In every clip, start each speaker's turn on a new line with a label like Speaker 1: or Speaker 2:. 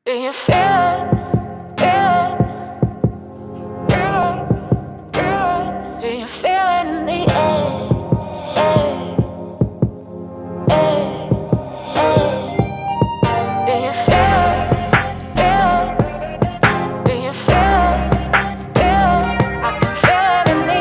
Speaker 1: Do you feel it? Do you feel it in the air? Do you feel it? Do you feel it? I can feel it in the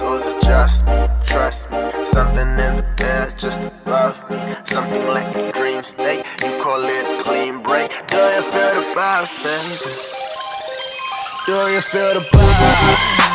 Speaker 2: or is it just me? Trust me, something in the air just above me. Something like a dream state, you call it a clean break. Do you feel the vibes, baby? Do you feel the vibes?